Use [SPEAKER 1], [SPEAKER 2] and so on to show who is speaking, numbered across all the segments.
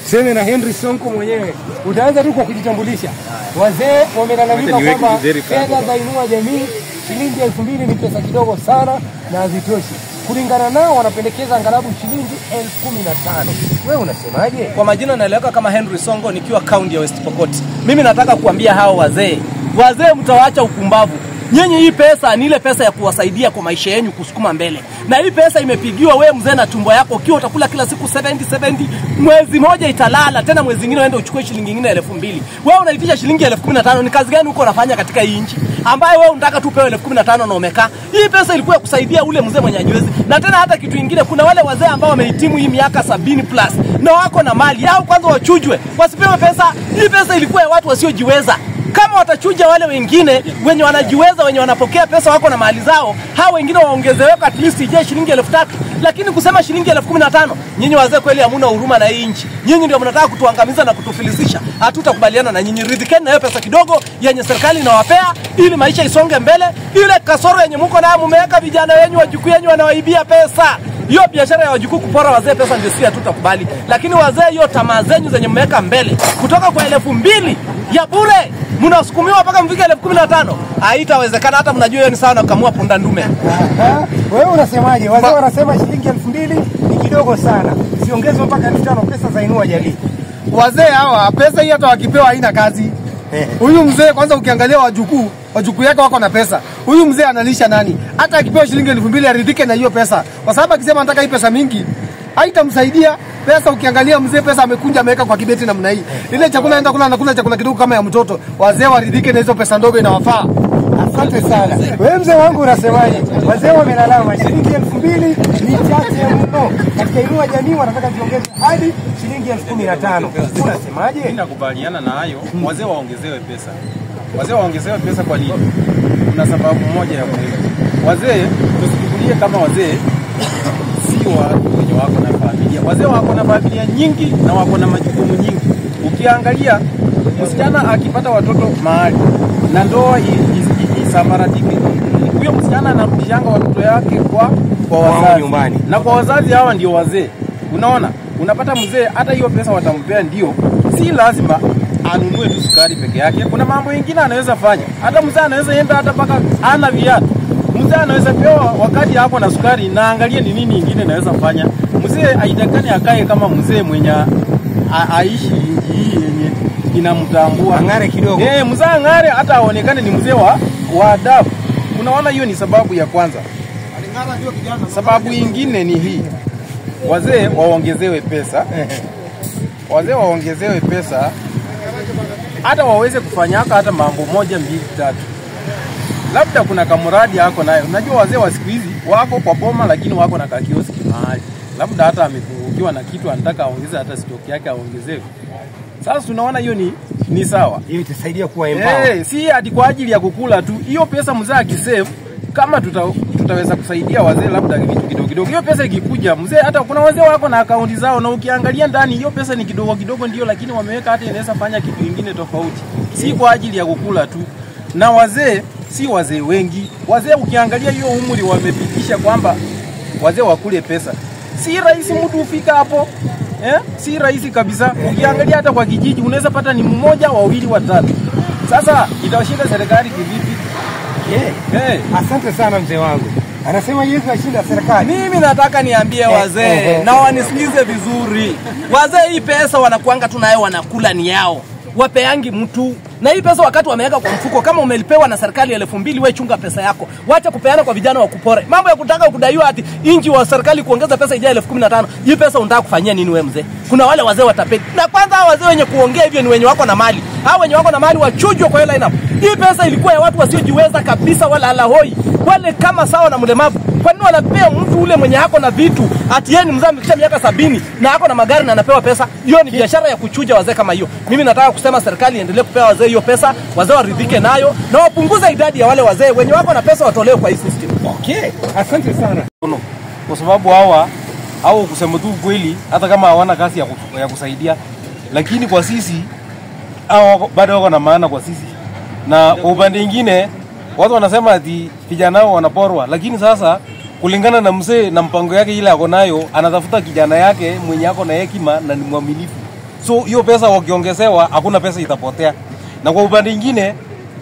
[SPEAKER 1] Tuseme na Henry Sonko mwenyewe. Utaanza tu kwa kujitambulisha. Wazee wamelalamika kwamba fedha za Inua Jamii shilingi 2000 ni pesa kidogo sana na hazitoshi. Kulingana nao wanapendekeza angalau shilingi 1015. Wewe unasemaje?
[SPEAKER 2] Kwa majina naeleweka kama Henry Sonko nikiwa kaunti ya West Pokot. Mimi nataka kuambia hao wazee mtawaacha upumbavu. Nyinyi hii pesa ni ile pesa ya kuwasaidia kwa maisha yenu kusukuma mbele. Na hii pesa imepigiwa wewe mzee na tumbo yako ukiwa utakula kila siku 70 mwezi moja italala tena mwezi mwingine uende uchukue shilingi nyingine 2000. Wewe unaitisha shilingi 1015 ni kazi gani uko unafanya katika hii nchi? Ambaye wewe unataka tu pewe 1015 na umekaa. Hii pesa ilikuwa kusaidia ule mzee mwenye hajiwezi. Na tena hata kitu kingine kuna wale wazee ambao wamehitimu hii miaka 70 plus na wako na mali yao kwanza wachujwe. Wasipewe pesa. Hii pesa ilikuwa ya watu wasiojiweza. Kama watachuja wale wengine wenye wanajiweza wenye wanapokea pesa wako na mali zao, hao wengine waongezewe at least ije shilingi 3000. Lakini kusema shilingi 1015, nyinyi wazee kweli hamuna huruma na hii nchi. Nyinyi ndio mnataka kutuangamiza na kutufilisisha. Hatutakubaliana na nyinyi. Ridhikeni na hiyo pesa kidogo yenye serikali inawapea ili maisha isonge mbele. Ile kasoro yenye mko nayo mmeweka vijana wenyu wajukuu wenyu wanawaibia pesa. Hiyo biashara ya wajukuu kupora wazee pesa ndio si hatutakubali. Lakini wazee hiyo tamaa zenyu zenye mmeweka mbele kutoka kwa 2000 ya bure mnasukumiwa mpaka mfike 1015. Haitawezekana, hata mnajua hiyo ni sawa na kukamua punda ndume.
[SPEAKER 1] Wewe unasemaje? Wazee wanasema shilingi 2000 ni kidogo sana. Siongezwe mpaka 5000 pesa za Inua Jamii.
[SPEAKER 3] Wazee hawa pesa hii hata wakipewa haina kazi. Huyu mzee kwanza ukiangalia wajukuu yake wako na pesa. Huyu mzee analisha nani? Hata akipewa shilingi 2000 aridhike na hiyo pesa. Kwa sababu akisema nataka hii pesa mingi, haitamsaidia. Pesa ukiangalia mzee pesa amekunja ameweka kwa kibeti namna hii. Ile chakula anaenda kula anakula chakula kidogo kama ya mtoto. Wazee waridhike na hizo pesa ndogo inawafaa.
[SPEAKER 1] Asante sana. Wewe mzee wangu unasemaje? Wazee wamelalama shilingi 2000 ni chache mno. Katika Inua Jamii wanataka ziongezwe hadi shilingi 1015. Unasemaje?
[SPEAKER 4] Mimi nakubaliana na hayo. Wazee waongezewe pesa. Wazee waongezewe pesa kwa nini? Kuna sababu moja ya muhimu. Wazee tusichukulie kama wazee si watu wenye wako na familia. Wazee wako na familia nyingi na wako na majukumu nyingi. Ukiangalia msichana akipata watoto mahali na ndoa isabaratike, huyo msichana anarudishanga watoto yake kwa wazazi nyumbani. Na kwa wazazi hawa ndio wazee. Unaona? Unapata mzee hata hiyo pesa watampea ndio. Si lazima anunue tu sukari peke yake. Kuna mambo mengine anaweza fanya. Hata mzee anaweza enda hata paka ana viatu. Mzee anaweza pewa wakati hapo na sukari na angalia ni nini nyingine anaweza fanya. Mzee haitakani akae kama mzee mwenye aishi hii yenye inamtambua.
[SPEAKER 1] Angare kidogo.
[SPEAKER 4] Mzee angare hata aonekane ni mzee wa adabu. Unaona hiyo ni sababu ya kwanza. Sababu nyingine ni hii. Wazee waongezewe pesa. Wazee waongezewe pesa hata waweze kufanya hata mambo 1, 2, 3. Labda kuna kamuradi yako nayo. Unajua wazee wa siku hizi wako kwa boma lakini wako na kakioski mahali. Labda hata amepungukiwa na kitu anataka aongeze hata stock yake aongezewe. Sasa tunaona hiyo ni sawa.
[SPEAKER 1] Hiyo itasaidia kuwa empower.
[SPEAKER 4] Si hadi kwa ajili ya kukula tu. Hiyo pesa mzee akisave kama tutaweza kusaidia wazee labda kitu kidogo. Hiyo pesa ikikuja mzee hata kuna wazee wako na akaunti zao na ukiangalia ndani hiyo pesa ni kidogo ndio lakini wameweka hata inaweza fanya kitu kingine tofauti. Si kwa ajili ya kukula tu. Na wazee si wazee wengi. Wazee ukiangalia hiyo umri wamepitisha kwamba wazee wakule pesa. Si rahisi mtu ufika hapo. Si rahisi kabisa. Ukiangalia hata kwa kijiji unaweza pata ni mmoja, wawili, watatu. Sasa itawashinda serikali kivipi?
[SPEAKER 1] Asante sana mzee wangu. Anasema Yesu ashinda serikali.
[SPEAKER 2] Mimi nataka niambie wazee na wanisikize vizuri. Wazee hii pesa wanakuanga tunayo wanakula ni yao. Wapeangi mtu. Na hii pesa wakati wameweka kwa mfuko kama umelipewa na serikali 2000 wewe chunga pesa yako. Wacha kupeana kwa vijana wa kupore. Mambo ya kutaka kudaiwa ati inji wa serikali kuongeza pesa ijaye 1015. Hii pesa unataka kufanyia nini wewe mzee? Kuna wale wazee watapeli. Na kwanza hao wazee wenye kuongea hivyo ni wenye wako na mali. Hao wenye wako na mali wachujwe kwa hiyo line up. Hii pesa ilikuwa ya watu wasiojiweza kabisa wala alahoi. Wale kama sawa na mlemavu. Kwa nini wanapea mtu ule mwenye hako na vitu ati yeye ni mzee amekisha miaka 70 na hako na magari na anapewa pesa? Hiyo ni biashara ya kuchuja wazee kama hiyo. Mimi nataka kusema serikali iendelee kupea wazee hiyo pesa, wazee waridhike nayo na wapunguze idadi ya wale wazee wenye wako na pesa watolewe kwa hii system.
[SPEAKER 1] Asante sana.
[SPEAKER 4] Kwa sababu hao kusema tu kweli hata kama hawana kazi ya kusaidia lakini kwa sisi hao bado wako na maana kwa sisi. Na kwa upande mwingine watu wanasema ati vijana wao wanaporwa lakini sasa
[SPEAKER 5] kulingana na mzee na mpango yake ile ako nayo, anatafuta kijana yake mwenye ako na hekima na ni mwaminifu. So hiyo pesa wakiongezewa, hakuna pesa itapotea. Na kwa upande mwingine,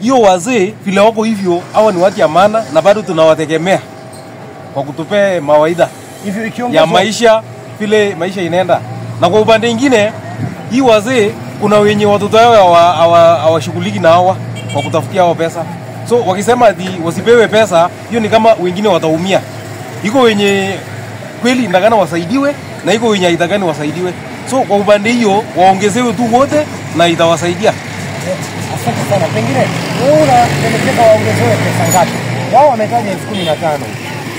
[SPEAKER 5] hiyo wazee vile wako hivyo, hawa ni watu ya maana na bado tunawategemea kwa kutupea mawaidha ya maisha, vile maisha inaenda. Na kwa upande mwingine, hii wazee kuna wenye watoto wao hawashughuliki na hawa kwa kutafutia hawa pesa. So wakisema ati wasipewe pesa, hiyo ni kama wengine wataumia. Iko wenye kweli ndakana wasaidiwe na iko wenye haitakani wasaidiwe. So kwa upande hiyo waongezewe tu wote na itawasaidia.
[SPEAKER 1] Asante sana. Pengine wewe unapendekeza waongezewe pesa ngapi? Wao wametaja 15,000.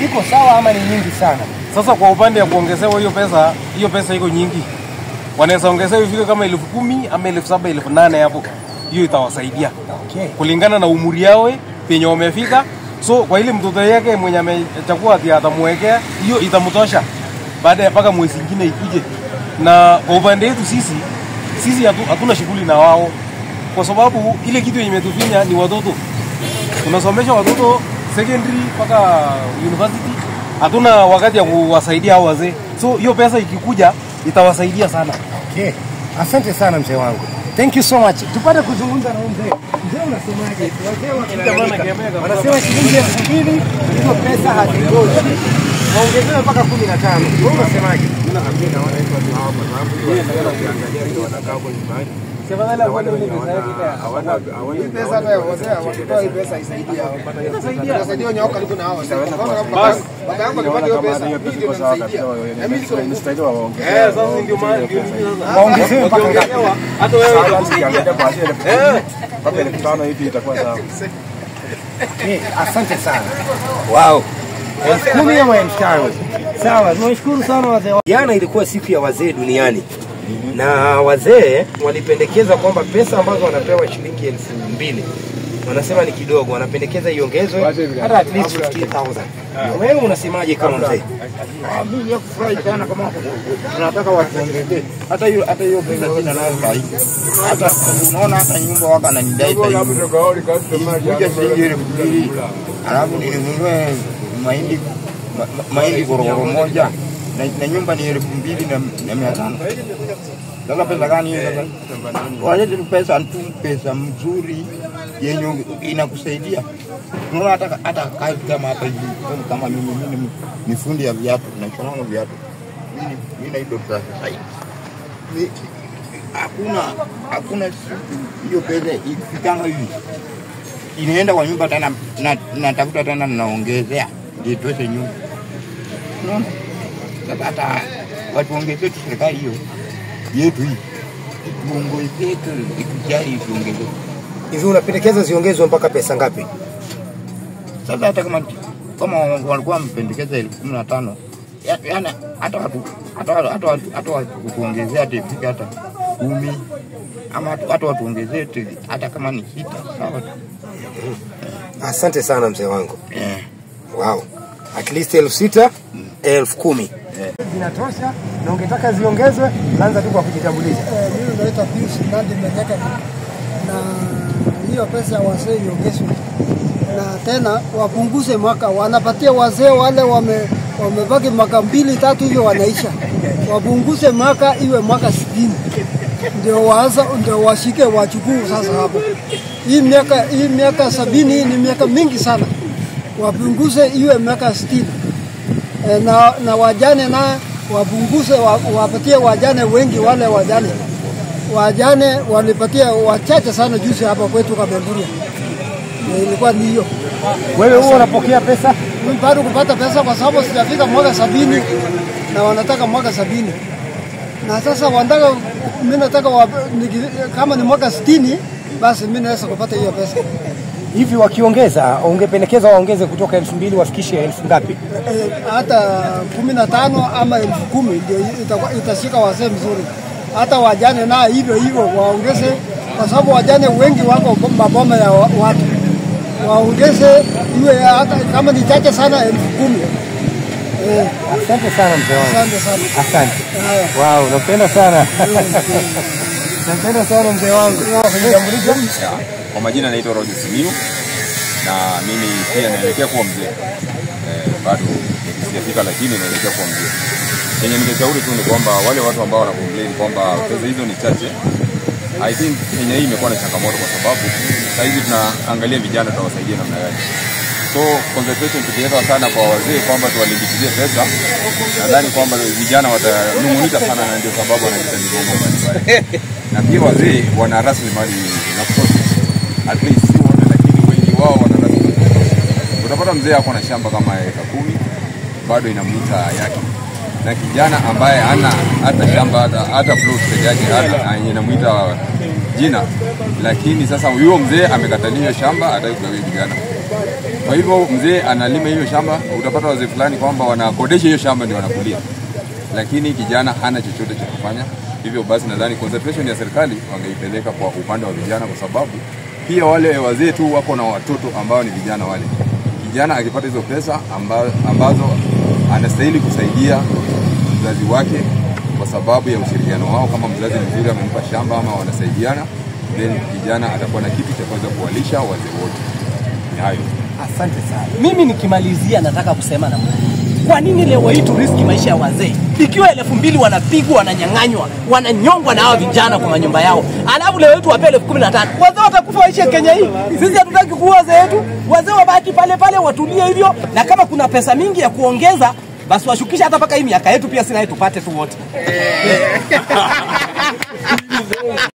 [SPEAKER 1] Iko sawa ama ni nyingi sana?
[SPEAKER 5] Sasa kwa upande ya kuongezewa hiyo pesa iko nyingi. Wanaweza ongezewa ifike kama 10,000 ama 7,000, 8,000 hapo. Hiyo itawasaidia.
[SPEAKER 1] Okay.
[SPEAKER 5] Kulingana na umri yao penye wamefika. So kwa ile mtoto yake mwenye amechukua ati atamwekea, hiyo itamtosha baada ya paka mwezi mwingine ikuje. Na kwa upande wetu sisi hatuna shughuli na wao, kwa sababu ile kitu yenye imetufinya ni watoto. Tunasomesha watoto secondary mpaka university, hatuna wakati ya kuwasaidia hao wazee. So hiyo pesa ikikuja itawasaidia sana.
[SPEAKER 1] Okay. Asante sana mzee wangu. Thank you so much. Tupate kuzungumza na mzee. Mzee unasemaje? Wazee wanasema shilingi 2,000 hizo pesa hazitoshi. Waongezewe mpaka 15. Wewe unasemaje?
[SPEAKER 6] Mimi naona hizo ni hao kwa sababu hiyo ukiangalia ndio wanakaa kwa nyumbani.
[SPEAKER 3] Hii pesa hata wazee wakitoa hii pesa isaidia hao. Itasaidia nyoka karibu na hao. Baba yangu alipata hiyo pesa. Ndio inasaidia. Mimi sio
[SPEAKER 6] inasaidia waongee.
[SPEAKER 5] Sasa ndio maana
[SPEAKER 1] Waongezewe mpaka ngapi?
[SPEAKER 5] hata wewe utakusaidia.
[SPEAKER 6] Kama 5,000 hivi itakuwa sawa.
[SPEAKER 1] Asante sana. Wow. 10,000 ama 5,000. Sawa, tunashukuru sana wazee. Jana ilikuwa siku ya wazee duniani. Na wazee walipendekeza kwamba pesa ambazo wanapewa shilingi 2,000 wanasema ni kidogo, wanapendekeza iongezwe hata at least 50,000. Wewe unasemaje kama mzee?
[SPEAKER 6] Mimi nakufurahi sana kama tunataka watuongezee. Hata hiyo pesa sina nayo sahihi. Hata unaona hata nyumba waka na nidai pesa. Kuja shilingi 2,000. Alafu ninunue mahindi gorogoro moja na nyumba ni 2,500. Sasa pesa gani hiyo sasa? Walete pesa mzuri yenye inakusaidia. Unaona hata kazi kama hapa hivi kama mimi ni fundi ya viatu na shona viatu. Mimi naitwa sasa hivi. Hakuna hiyo pesa ikitanga hivi. Inaenda kwa nyumba tena natafuta tena naongezea ndio tuweze nyumba. Unaona? Hata watu ongezee tu serikali hiyo yetu hii. Mungu yetu ikijali tuongezee.
[SPEAKER 1] Hivi unapendekeza ziongezwe mpaka pesa ngapi?
[SPEAKER 6] Sasa hata kama walikuwa mpendekeza 15,000, yaani hata watu kuongezea ifike hata 10 ama hata watuongezee hata kama ni 6 sawa.
[SPEAKER 1] Asante sana mzee wangu. Wow. At least 6,000, 10,000. Zinatosha na ungetaka ziongezwe, anza tu kwa kujitambulisha.
[SPEAKER 7] Mimi naitwa Pius Nandi Mekeka, na hiyo pesa ya wazee iongezwe na tena wapunguze mwaka, wanapatia wazee wale wamebaki mwaka 2 3 hivyo wanaisha, wapunguze mwaka iwe mwaka 60 ndio washike wachukuu. Sasa hapo hii miaka 70 ni miaka mingi sana, wapunguze iwe miaka 60 na wajane na wapunguze wapatie wajane wengi. Wale wajane walipatia wachache sana juzi hapa kwetu Kabenguria. Ilikuwa ni hiyo.
[SPEAKER 1] Wewe huo unapokea pesa?
[SPEAKER 7] Mimi bado kupata pesa kwa sababu sijafika mwaka 70 na wanataka mwaka 70. Na sasa mimi nataka kama ni mwaka 60 basi mimi naweza kupata hiyo pesa.
[SPEAKER 1] Hivi wakiongeza, ungependekeza waongeze kutoka 2,000 wafikishe 1,000 ngapi?
[SPEAKER 7] Hata 15 ama 10,000 ndio itashika wazee mzuri. Hata wajane na hivyo waongeze, kwa sababu wajane wengi wako maboma ya watu. Waongeze iwe hata kama ni chache sana 10,000.
[SPEAKER 1] Asante sana mzee wangu.
[SPEAKER 7] Asante sana.
[SPEAKER 1] Asante. Wow, napenda sana. Napenda sana mzee wangu.
[SPEAKER 8] Kwa majina naitwa Roger Simiyu na mimi pia naelekea kuwa mzee. Bado sijafika, lakini inaelekea kwa mbio. Yenye ningeshauri tu ni kwamba wale watu ambao wana complain kwamba pesa hizo ni chache, I think Kenya hii imekuwa na changamoto kwa sababu sasa hivi tunaangalia vijana tutawasaidia namna gani. So concentration tukiweka sana kwa wazee kwamba tuwalimbikizie pesa, nadhani kwamba vijana watanungunika sana, na ndio sababu wanaita migomo mbalimbali. Na pia wazee wana rasilimali na kutosha, at least si wote, lakini wengi wao wana rasilimali. Utapata mzee ako na shamba kama eka 10 bado inamuita yake, na kijana ambaye hana hata shamba hata plot peke yake inamuita jina, lakini sasa huyo mzee amekatalia shamba, hataki kugawa vijana. Kwa hivyo mzee analima hiyo shamba, utapata wazee fulani kwamba wanakodesha hiyo shamba ndio wanakulia, lakini kijana hana chochote cha kufanya. Hivyo basi nadhani concentration ya serikali wangeipeleka kwa upande wa vijana, kwa sababu pia wale wazee tu wako na watoto ambao ni vijana wale. Kijana akipata hizo pesa ambazo anastahili kusaidia mzazi wake kwa sababu ya ushirikiano wao, kama mzazi mzuri amempa shamba ama wanasaidiana, then kijana atakuwa na kitu cha kuweza kuwalisha wazee wote. Ni hayo.
[SPEAKER 2] Asante sana. Mimi nikimalizia nataka kusema na Mungu. Kwa nini leo hii turiski maisha ya wazee? Ikiwa 2000 wanapigwa, wananyang'anywa, wananyongwa na hao vijana kwa manyumba yao. Alafu leo wetu wape 15,000. Wazee watakufa waishe Kenya hii. Sisi hatutaki kuua wazee wetu. Wazee wabaki pale pale watulie hivyo, na kama kuna pesa mingi ya kuongeza basi washukisha hata paka hii miaka yetu pia sina tupate tu wote.